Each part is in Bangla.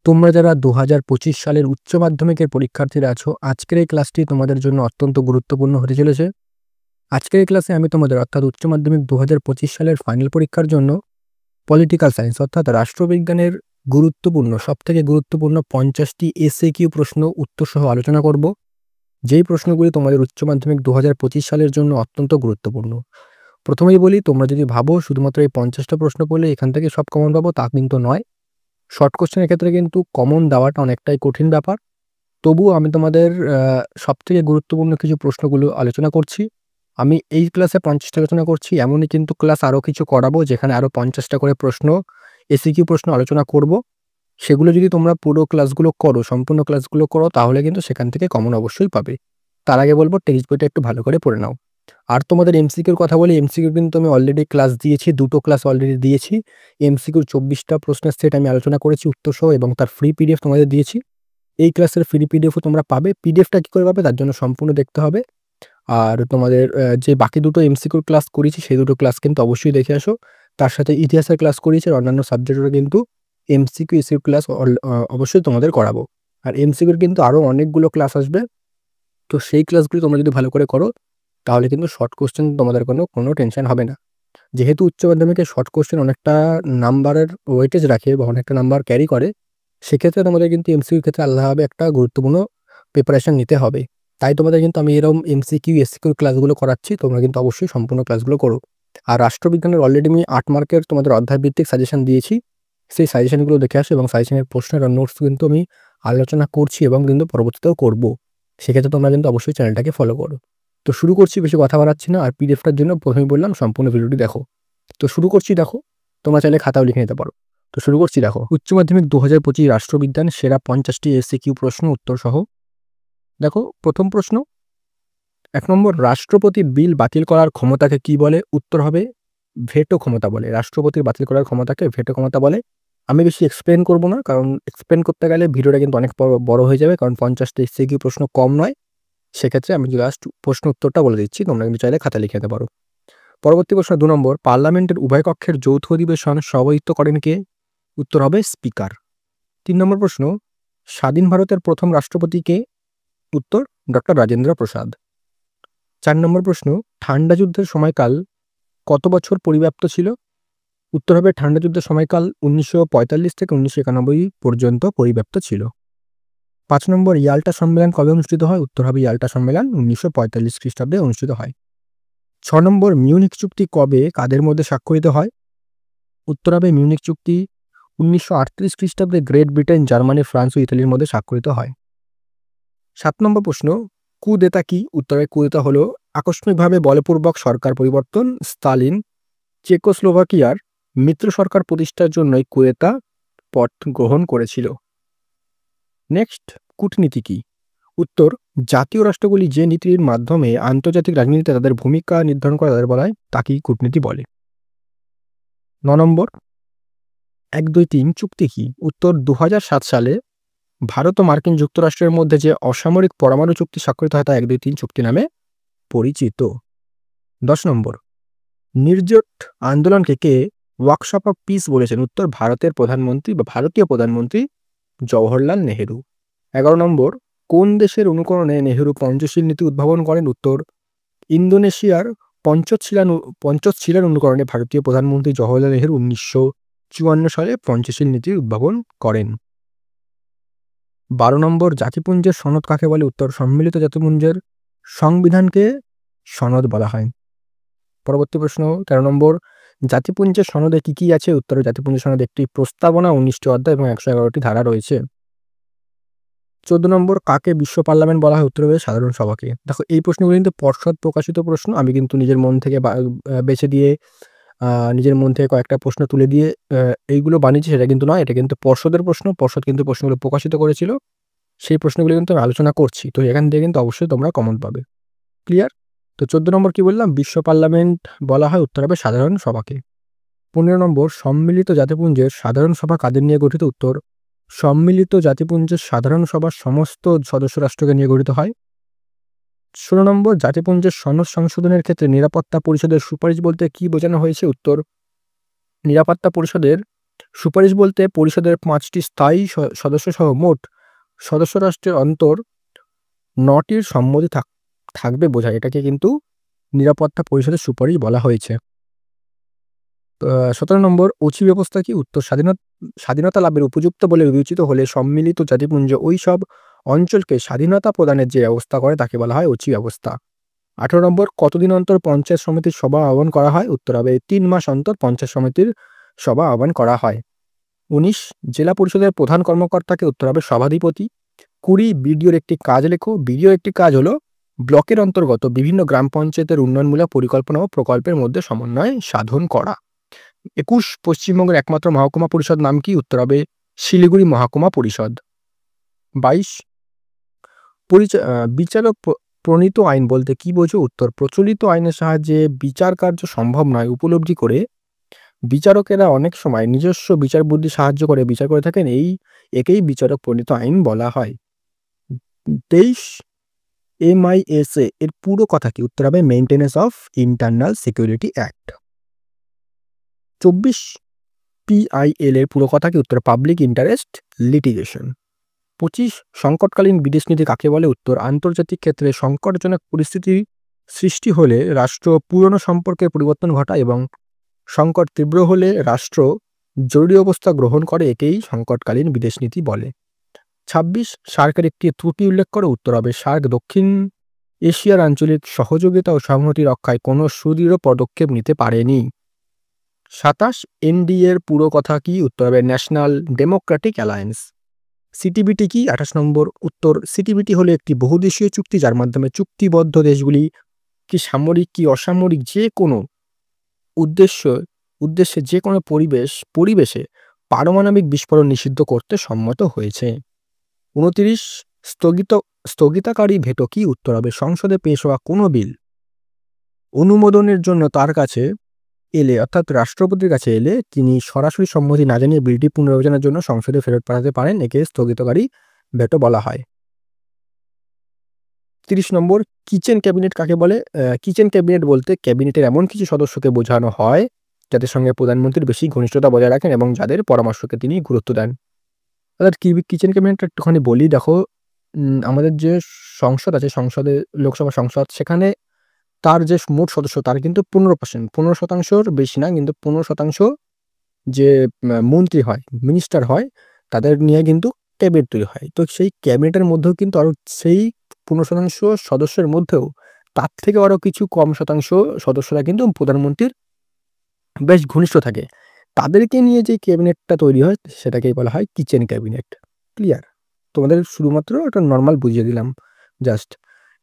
তোমরা যারা 2025 সালের উচ্চ মাধ্যমিকের পরীক্ষার্থীরা আছো, আজকের এই ক্লাসটি তোমাদের জন্য অত্যন্ত গুরুত্বপূর্ণ হতে চলেছে। আজকের এই ক্লাসে আমি তোমাদের অর্থাৎ উচ্চ মাধ্যমিক 2025 সালের ফাইনাল পরীক্ষার জন্য পলিটিক্যাল সায়েন্স অর্থাৎ রাষ্ট্রবিজ্ঞানের সবথেকে গুরুত্বপূর্ণ 50টি এসএকিউ প্রশ্ন উত্তরসহ আলোচনা করব। যেই প্রশ্নগুলি তোমাদের উচ্চ মাধ্যমিক 2025 সালের জন্য অত্যন্ত গুরুত্বপূর্ণ। প্রথমেই বলি, তোমরা যদি ভাবো শুধুমাত্র এই 50টা প্রশ্ন পড়লে এখান থেকে সব কমন পাবো, তা কিন্তু নয়। শর্ট কোশ্চেনের ক্ষেত্রে কিন্তু কমন দেওয়াটা অনেকটাই কঠিন ব্যাপার। তবুও আমি তোমাদের সবথেকে গুরুত্বপূর্ণ কিছু প্রশ্নগুলো আলোচনা করছি। আমি এই ক্লাসে 50টা আলোচনা করছি, এমনই কিন্তু ক্লাস আরও কিছু করাবো যেখানে আরও 50টা করে প্রশ্ন, এসিকিউ প্রশ্ন আলোচনা করব। সেগুলো যদি তোমরা পুরো ক্লাসগুলো করো, সম্পূর্ণ ক্লাসগুলো করো, তাহলে কিন্তু সেখান থেকে কমন অবশ্যই পাবে। তার আগে বলবো টেক্সট বইটা একটু ভালো করে পড়ে নাও। আর তোমাদের এমসিকিউর কথা বলি, এমসিকিউ কিন্তু আমি অলরেডি ক্লাস দিয়েছি, 2টো ক্লাস অলরেডি দিয়েছি। এমসিকিউর 24টা প্রশ্নের সেট আমি আলোচনা করেছি উত্তরসহ, এবং তার ফ্রি পিডিএফ তোমাদের দিয়েছি। এই ক্লাসের ফ্রি পিডিএফও তোমরা পাবে। পিডিএফটা কী করে পাবে তার জন্য সম্পূর্ণ দেখতে হবে। আর তোমাদের যে বাকি দুটো এমসিকিউর ক্লাস করেছি সেই দুটো ক্লাস কিন্তু অবশ্যই দেখে আসো। তার সাথে ইতিহাসের ক্লাস করেছি, আর অন্যান্য সাবজেক্টেরও কিন্তু এমসিকিউ এসিকিউ ক্লাস অবশ্যই তোমাদের করাবো। আর এমসিকিউর কিন্তু আরও অনেকগুলো ক্লাস আসবে, তো সেই ক্লাসগুলি তোমরা যদি ভালো করে করো তাহলে কিন্তু শর্ট কোশ্চেন তোমাদের কোনো টেনশন হবে না। যেহেতু উচ্চ মাধ্যমিকের শর্ট কোশ্চেন অনেকটা নাম্বারের ওয়েটেজ রাখে বা অনেকটা নাম্বার ক্যারি করে, সেক্ষেত্রে তোমাদের কিন্তু এমসিকিউর ক্ষেত্রে আলাদাভাবে একটা গুরুত্বপূর্ণ প্রিপারেশন নিতে হবে। তাই তোমাদের কিন্তু আমি এরকম এমসিকিউ এসসিকিউর ক্লাসগুলো করাচ্ছি, তোমরা কিন্তু অবশ্যই সম্পূর্ণ ক্লাসগুলো করো। আর রাষ্ট্রবিজ্ঞানের অলরেডি আমি 8 মার্কের তোমাদের অধ্যায়ভিত্তিক সাজেশন দিয়েছি, সেই সাজেশনগুলো দেখে আসো, এবং সাজেশনের প্রশ্নের নোটস কিন্তু আমি আলোচনা করছি এবং কিন্তু পরবর্তীতেও করবো। সেক্ষেত্রে তোমরা কিন্তু অবশ্যই চ্যানেলটাকে ফলো করো। তো শুরু করছি, বেশি কথা বাড়াচ্ছি না। আর পিডিএফটার জন্য প্রথমেই বললাম সম্পূর্ণ ভিডিওটি দেখো। তো শুরু করছি, দেখো তোমরা চাইলে খাতাও লিখে নিতে পারো। তো শুরু করছি, দেখো উচ্চ মাধ্যমিক 2025 রাষ্ট্রবিজ্ঞান সেরা 50টি এসিকিউ প্রশ্ন উত্তর সহ। দেখো প্রথম প্রশ্ন, 1 নম্বর, রাষ্ট্রপতি বিল বাতিল করার ক্ষমতাকে কি বলে? উত্তর হবে ভেটো ক্ষমতা বলে। রাষ্ট্রপতির বাতিল করার ক্ষমতাকে ভেটো ক্ষমতা বলে। আমি বেশি এক্সপ্লেন করব না, কারণ এক্সপ্লেন করতে গেলে ভিডিওটা কিন্তু অনেক বড় হয়ে যাবে, কারণ 50টা এসিকিউ প্রশ্ন কম নয়। সেক্ষেত্রে আমি লাস্ট প্রশ্ন উত্তরটা বলে দিচ্ছি, তোমরা কিন্তু চাইলে খাতা লিখে নিতে পারো। পরবর্তী প্রশ্ন 2 নম্বর, পার্লামেন্টের উভয় কক্ষের যৌথ অধিবেশন সভাপতিত্ব করেন কে? উত্তর হবে স্পিকার। 3 নম্বর প্রশ্ন, স্বাধীন ভারতের প্রথম রাষ্ট্রপতি কে? উত্তর ডক্টর রাজেন্দ্র প্রসাদ। 4 নম্বর প্রশ্ন, ঠান্ডা যুদ্ধের সময়কাল কত বছর পরিব্যাপ্ত ছিল? উত্তর হবে ঠান্ডা যুদ্ধের সময়কাল 1945 থেকে 1991 পর্যন্ত পরিব্যাপ্ত ছিল। 5 নম্বর, ইয়াল্টা সম্মেলন কবে অনুষ্ঠিত হয়? উত্তর হবে ইয়াল্টা সম্মেলন 1945 খ্রিস্টাব্দে অনুষ্ঠিত হয়। 6 নম্বর, মিউনিখ চুক্তি কবে কাদের মধ্যে স্বাক্ষরিত হয়? উত্তর হবে মিউনিখ চুক্তি 1938 খ্রিস্টাব্দে গ্রেট ব্রিটেন, জার্মানি, ফ্রান্স ও ইতালির মধ্যে স্বাক্ষরিত হয়। 7 নম্বর প্রশ্ন, কুদেতা কি? উত্তরে কুদেতা হলো আকস্মিকভাবে বলপূর্বক সরকার পরিবর্তন। স্তালিন চেকোস্লোভাকিয়ার মিত্র সরকার প্রতিষ্ঠার জন্যই কুদেতা পথ গ্রহণ করেছিল। নেক্সট, কূটনীতি কি? উত্তর, জাতীয় রাষ্ট্রগুলি যে নীতির মাধ্যমে আন্তর্জাতিক রাজনীতিতে তাদের ভূমিকা নির্ধারণ করে তাদের বলা হয় তাকেই কূটনীতি বলে। 9 নম্বর, 1-2-3 চুক্তি কি? উত্তর, 2007 সালে ভারত ও মার্কিন যুক্তরাষ্ট্রের মধ্যে যে অসামরিক পরমাণু চুক্তি স্বাক্ষরিত হয় তা 1-2-3 চুক্তি নামে পরিচিত। 10 নম্বর, নির্জট আন্দোলনকে কে ওয়ার্কশপ অফ পিস বলেছেন? উত্তর, ভারতীয় প্রধানমন্ত্রী জওহরলাল নেহেরু। 11 নম্বর, কোন দেশের অনুকরণে নেহেরু পঞ্চশীল নীতি উদ্ভাবন করেন? উত্তর, ইন্দোনেশিয়ার পঞ্চশীলের অনুকরণে ভারতীয় প্রধানমন্ত্রী জওহরলাল নেহেরু 1954 সালে পঞ্চশীল নীতি উদ্ভাবন করেন। 12 নম্বর, জাতিপুঞ্জের সনদ কাকে বলে? উত্তর, সম্মিলিত জাতিপুঞ্জের সংবিধানকে সনদ বলা হয়। পরবর্তী প্রশ্ন 13 নম্বর, জাতিপুঞ্জের সনদে কি কি আছে? উত্তর, জাতিপুঞ্জের সনদে একটি প্রস্তাবনা, 19টি অধ্যায় এবং 111টি ধারা রয়েছে। 14 নম্বর, কাকে বিশ্ব পার্লামেন্ট বলা হয়? উত্তর হবে সাধারণ সভাকে। দেখো এই প্রশ্নগুলো কিন্তু পর্ষদ প্রকাশিত প্রশ্ন, আমি কিন্তু নিজের মন থেকে বেছে দিয়ে নিজের মন থেকে কয়েকটা প্রশ্ন তুলে দিয়ে এইগুলো বানিয়েছি সেটা কিন্তু নয়, এটা কিন্তু পর্ষদের প্রশ্ন। পর্ষদ কিন্তু প্রশ্নগুলো প্রকাশিত করেছিল, সেই প্রশ্নগুলো কিন্তু আমি আলোচনা করছি। তো এখান থেকে কিন্তু অবশ্যই তোমরা কমন পাবে। ক্লিয়ার? তো 14 নম্বর কি বললাম? বিশ্ব পার্লামেন্ট বলা হয়, উত্তর হবে সাধারণ সভাকে। 15 নম্বর, সম্মিলিত জাতিপুঞ্জের সাধারণ সভা কাদের নিয়ে গঠিত? উত্তর, সম্মিলিত জাতিপুঞ্জের সাধারণ সভার সমস্ত সদস্য রাষ্ট্রকে নিয়ে গঠিত হয়। 16 নম্বর, জাতিপুঞ্জের সনদ সংশোধনের ক্ষেত্রে নিরাপত্তা পরিষদের সুপারিশ বলতে কি বোঝানো হয়েছে? উত্তর, নিরাপত্তা পরিষদের সুপারিশ বলতে পরিষদের 5টি স্থায়ী সদস্য সহ মোট সদস্য রাষ্ট্রের অন্তর 9টির সম্মতি থাকবে বোঝায়। এটাকে কিন্তু নিরাপত্তা পরিষদের সুপারিশ বলা হয়েছে। 17 নম্বর, ওচি ব্যবস্থা কি? উত্তর, স্বাধীনতা লাভের উপযুক্ত বলে বিবেচিত হলে সম্মিলিত জাতিপুঞ্জ ওই সব অঞ্চলকে স্বাধীনতা প্রদানের যে ব্যবস্থা করে তাকে বলা হয় ওচি ব্যবস্থা। 18 নম্বর, কতদিন অন্তর পঞ্চায়েত সমিতির সভা আহ্বান করা হয়? উত্তর হবে 3 মাস অন্তর পঞ্চায়েত সমিতির সভা আহ্বান করা হয়। 19, জেলা পরিষদের প্রধান কর্মকর্তাকে? উত্তর হবে সভাধিপতি। 20, বিডিওর একটি কাজ লেখো। বিডিওর একটি কাজ হলো ব্লকের অন্তর্গত বিভিন্ন গ্রাম পঞ্চায়েতের উন্নয়নমূলক পরিকল্পনা ও প্রকল্পের মধ্যে সমন্বয় সাধন করা। 21, পশ্চিমবঙ্গের একমাত্র মহকুমা পরিষদ নাম কি? উত্তর হবে শিলিগুড়ি মহকুমা পরিষদ। 22, বিচারক প্রণীত আইন বলতে কি বোঝো? উত্তর, প্রচলিত আইনের সাহায্যে বিচার কার্য সম্ভব নয় উপলব্ধি করে বিচারকেরা অনেক সময় নিজস্ব বিচার বুদ্ধি সাহায্য করে বিচার করে থাকেন, একেই বিচারক প্রণীত আইন বলা হয়। 23, MISA এর পুরো কথা কি? উত্তর হবে maintenance of internal security act. 24, PIL এর পুরো কথা কি? উত্তর, পাবলিক ইন্টারেস্ট লিটিগেশন। 25, সংকটকালীন বিদেশ নীতি কাকে বলে? উত্তর, আন্তর্জাতিক ক্ষেত্রে সংকটজনক পরিস্থিতি সৃষ্টি হলে রাষ্ট্র পুরনো সম্পর্কের পরিবর্তন ঘটায় এবং সংকট তীব্র হলে রাষ্ট্র জরুরি অবস্থা গ্রহণ করে, একেই সংকটকালীন বিদেশ নীতি বলে। 26, সার্কের একটি ত্রুটি উল্লেখ করে। উত্তর হবে সার্ক দক্ষিণ এশিয়ার আঞ্চলিক সহযোগিতা ও সংহতি রক্ষায় কোনো সুদৃঢ় পদক্ষেপ নিতে পারেনি। 27, NDA এর পুরো কথা কি? উত্তর হবে ন্যাশনাল ডেমোক্রেটিক অ্যালায়েন্স। CTBT কি? 28 নম্বর, উত্তর, CTBT হলো একটি বহুদেশীয় চুক্তি যার মাধ্যমে চুক্তিবদ্ধ দেশগুলি কি সামরিক কি অসামরিক যে কোনো উদ্দেশ্যে যে কোনো পরিবেশে পারমাণবিক বিস্ফোরণ নিষিদ্ধ করতে সম্মত হয়েছে। 29, স্থগিতাকারী ভেটো কি? উত্তর হবে সংসদে পেশ হওয়া কোনো বিল অনুমোদনের জন্য তার কাছে এলে, অর্থাৎ রাষ্ট্রপতির কাছে এলে তিনি সরাসরি সম্মতি না জানিয়ে বিলটি পুনর্বিবেচনার জন্য সংসদে ফেরত পাঠাতে পারেন, একে স্থগিতকারী ভেটো বলা হয়। 30 নম্বর, কিচেন ক্যাবিনেট কাকে বলে? কিচেন ক্যাবিনেট বলতে ক্যাবিনেটের এমন কিছু সদস্যকে বোঝানো হয় যাদের সঙ্গে প্রধানমন্ত্রীর বেশি ঘনিষ্ঠতা বজায় রাখেন এবং যাদের পরামর্শকে তিনি গুরুত্ব দেন। অর্থাৎ কিচেন ক্যাবিনেটটা একটুখানি বলি, দেখো আমাদের যে সংসদ আছে, লোকসভা সংসদ, সেখানে তার যে মোট সদস্য তার কিন্তু 15% বেশি না, কিন্তু 15% যে মন্ত্রী হয়, মিনিস্টার হয়, তাদের নিয়ে কিন্তু ক্যাবিনেট তৈরি হয়। তো সেই ক্যাবিনেটের মধ্যেও কিন্তু আরও সেই 15% সদস্যের মধ্যেও তার থেকে আরও কিছু কম শতাংশ সদস্যরা কিন্তু প্রধানমন্ত্রীর বেশ ঘনিষ্ঠ থাকে। তাদেরকে নিয়ে যে ক্যাবিনেটটা তৈরি হয় সেটাকেই বলা হয় কিচেন ক্যাবিনেট। ক্লিয়ার? তোমাদের শুধুমাত্র একটা নর্মাল বুঝিয়ে দিলাম জাস্ট।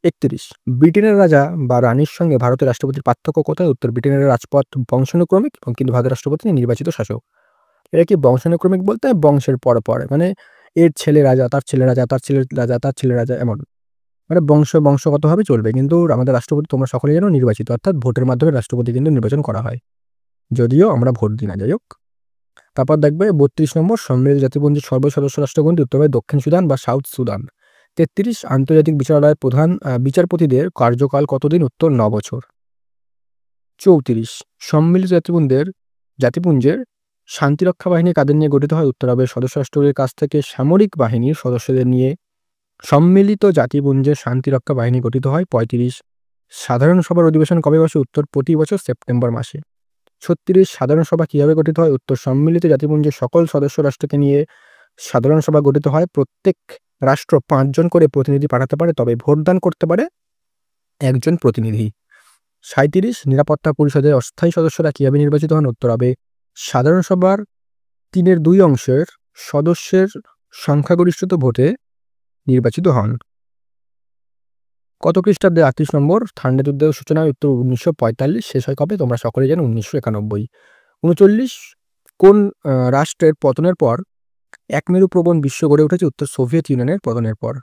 31, ব্রিটেনের রাজা বা রানীর সঙ্গে ভারতের রাষ্ট্রপতির পার্থক্য কোথায়? উত্তর, ব্রিটেনের রাজপথ বংশানুক্রমিক এবং কিন্তু ভারতের রাষ্ট্রপতি নির্বাচিত শাসক। এটা কি বংশানুক্রমিক বলতে বংশের পর মানে এর ছেলে রাজা, তার ছেলে রাজা, তার ছেলে রাজা, তার ছেলে রাজা, এমন মানে বংশগতভাবে চলবে। কিন্তু আমাদের রাষ্ট্রপতি তোমরা সকলেই জানো নির্বাচিত, অর্থাৎ ভোটের মাধ্যমে রাষ্ট্রপতি কিন্তু নির্বাচন করা হয়, যদিও আমরা ভোট দিই না, যাই হোক। তারপর দেখবে 32 নম্বর, সম্মিলিত জাতিপুঞ্জের সদস্য রাষ্ট্র কোনটি? উত্তর হবে দক্ষিণ সুদান বা সাউথ সুদান। 33, আন্তর্জাতিক বিচারালয়ের প্রধান বিচারপতিদের কার্যকাল কতদিন? উত্তর, 9 বছর। 34, সম্মিলিত জাতিপুঞ্জের শান্তিরক্ষা বাহিনী কাদের নিয়ে গঠিত হয়? উত্তর হবে সদস্য রাষ্ট্রগুলির কাছ থেকে সামরিক বাহিনীর সদস্যদের নিয়ে সম্মিলিত জাতিপুঞ্জের শান্তিরক্ষা বাহিনী গঠিত হয়। 35, সাধারণ সভার অধিবেশন কবে বসে? উত্তর, প্রতি বছর সেপ্টেম্বর মাসে। 36, সাধারণ সভা কিভাবে গঠিত হয়? উত্তর, সম্মিলিত জাতিপুঞ্জের সকল সদস্য রাষ্ট্রকে নিয়ে সাধারণ সভা গঠিত হয়। প্রত্যেক রাষ্ট্র 5 জন করে প্রতিনিধি পাঠাতে পারে, তবে ভোটদান করতে পারে একজন প্রতিনিধি। 37, নিরাপত্তা পরিষদের অস্থায়ী সদস্যরা কিভাবে নির্বাচিত হন? উত্তর হবে সাধারণ সভার 3/2 অংশের সদস্যের সংখ্যাগরিষ্ঠতা ভোটে নির্বাচিত হন। কত খ্রিস্টাব্দে? 38 নম্বর, ঠান্ডা যুদ্ধের সূচনা? উত্তর, 1945। শেষ হয় কবে? তোমরা সকলেই জানো 1991। 39, কোন রাষ্ট্রের পতনের পর একমেরু প্রবণ বিশ্ব গড়ে উঠেছে? উত্তর, সোভিয়েত ইউনিয়নের পতনের পর।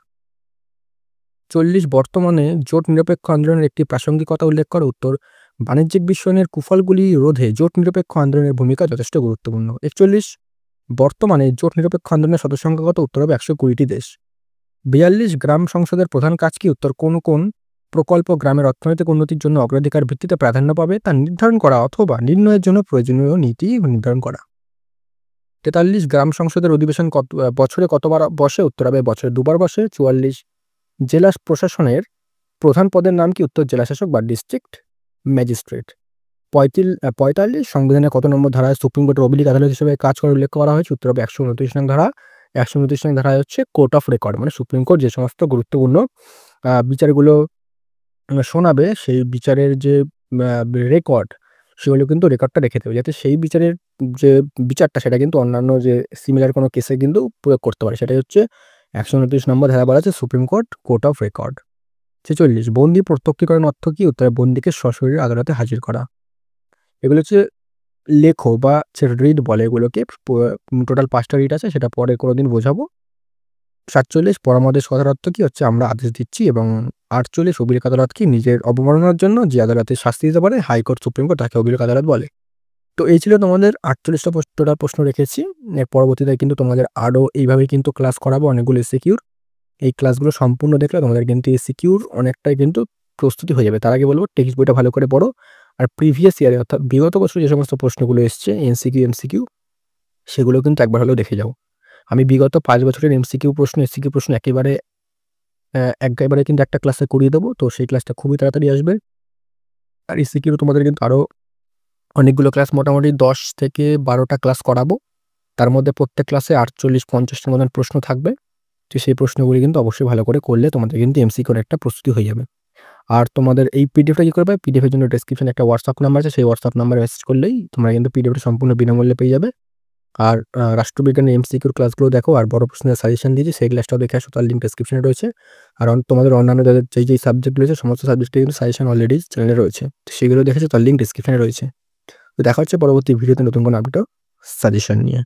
40, বর্তমানে জোট নিরপেক্ষ আন্দোলনের একটি প্রাসঙ্গিকতা উল্লেখ করো। উত্তর, বাণিজ্যিক বিশ্বায়নের কুফলগুলি রোধে জোট নিরপেক্ষ আন্দোলনের ভূমিকা যথেষ্ট গুরুত্বপূর্ণ। 41, বর্তমানে জোট নিরপেক্ষ আন্দোলনের সদস্য সংখ্যা কত? উত্তর হবে 120টি দেশ। 42, গ্রাম সংসদের প্রধান কাজ কি? উত্তর, কোন কোন প্রকল্প গ্রামের অর্থনৈতিক উন্নতির জন্য অগ্রাধিকার ভিত্তিতে প্রাধান্য পাবে তা নির্ধারণ করা অথবা নির্ণয়ের জন্য প্রয়োজনীয় নীতি নির্ধারণ করা। 43 গ্রাম সংসদের অধিবেশন বছরে কতবার বসে? উত্তর হবে বছরে 2 বার বসে। 44 জেলা প্রশাসনের প্রধান পদের নাম কি? উত্তর জেলাশাসক বা ডিস্ট্রিক্ট ম্যাজিস্ট্রেট। 45 সংবিধানের কত নম্বর ধারায় সুপ্রিম কোর্টের অভিলেখ আদালত হিসেবে কাজ করার উল্লেখ করা হয়েছে? উত্তর হবে 129 নং ধারা। 129 নং ধারায় হচ্ছে কোর্ট অফ রেকর্ড, মানে সুপ্রিম কোর্ট যে সমস্ত গুরুত্বপূর্ণ বিচারগুলো শোনাবে সেই বিচারের যে রেকর্ড, সেগুলো কিন্তু রেকর্ডটা রেখে দেবে, যাতে সেই বিচারের যে বিচারটা সেটা কিন্তু অন্যান্য যে সিমিলার কোনো কেসে কিন্তু প্রয়োগ করতে পারে। সেটাই হচ্ছে 129 নম্বর ধারা বলা আছে supreme court, court of record. 46 বন্দি প্রত্যক্ষীকরণ অর্থ কি? উত্তরে বন্দিকে সশরীরে আদালতে হাজির করা। এগুলো হচ্ছে লেখো বা রিড বলে এগুলোকে। টোটাল 5টা রিড আছে, সেটা পরে কোনোদিন বোঝাবো। 47 পরমাদেশ কথার অর্থ কি? হচ্ছে আমরা আদেশ দিচ্ছি। এবং 48 অভিলেখ আদালত কি? নিজের অবমাননার জন্য যে আদালতে শাস্তি দিতে পারে, হাইকোর্ট, সুপ্রিম কোর্ট, তাকে অভিলেখ আদালত বলে। তো এই ছিল তোমাদের 48টা টোটাল প্রশ্ন রেখেছি। এর পরবর্তীতে কিন্তু তোমাদের আরও এইভাবে কিন্তু ক্লাস করাবো অনেকগুলো এসিকিউর। এই ক্লাসগুলো সম্পূর্ণ দেখলে তোমাদের কিন্তু এসিকিউর অনেকটাই কিন্তু প্রস্তুতি হয়ে যাবে। তার আগে বলবো টেক্সট বইটা ভালো করে পড়ো। আর প্রিভিয়াস ইয়ারে অর্থাৎ বিগত বছর যে সমস্ত প্রশ্নগুলো এসছে এমসিকিউ সেগুলো কিন্তু একবার হলেও দেখে যাও। আমি বিগত 5 বছরের এমসিকিউ প্রশ্ন একেবারে কিন্তু একটা ক্লাসে করিয়ে দেবো। তো সেই ক্লাসটা খুবই তাড়াতাড়ি আসবে। আর এসিকিউ তোমাদের কিন্তু আরও অনেকগুলো ক্লাস, মোটামুটি 10 থেকে 12টা ক্লাস করাবো। তার মধ্যে প্রত্যেক ক্লাসে 48-50টার মতন প্রশ্ন থাকবে। তো সেই প্রশ্নগুলি কিন্তু অবশ্যই ভালো করে করলে তোমাদের কিন্তু এমসিকিউর একটা প্রস্তুতি হয়ে যাবে। আর তোমাদের এই পিডিএফটা কি করবে? পিডিএফের জন্য ডেসক্রিপশনে একটা হোয়াটসঅ্যাপ নাম্বার আছে, সেই হোয়াটসঅ্যাপ নাম্বারে মেসেজ করলেই তোমরা কিন্তু পিডিএফটা সম্পূর্ণ বিনামূল্যে পেয়ে যাবে। আর রাষ্ট্রবিজ্ঞানের এমসিকিউর ক্লাসগুলো দেখো, আর বড় প্রশ্নের সাজেশন দিয়েছি, সেই ক্লাসটাও দেখে আসো, তার লিঙ্ক ডেসক্রিপশনে রয়েছে। আর তোমাদের অন্যান্য যাদের যেই সাবজেক্টগুলো রয়েছে সমস্ত সাবজেক্টের কিন্তু সাজেশন অলরেডি চ্যানেলে রয়েছে, তো সেগুলো দেখেছো, তার লিঙ্ক ডেসক্রিপশনে রয়েছে। তো দেখা হচ্ছে পরবর্তী ভিডিওতে নতুন কোনো আপডেট সাজেশন নিয়ে।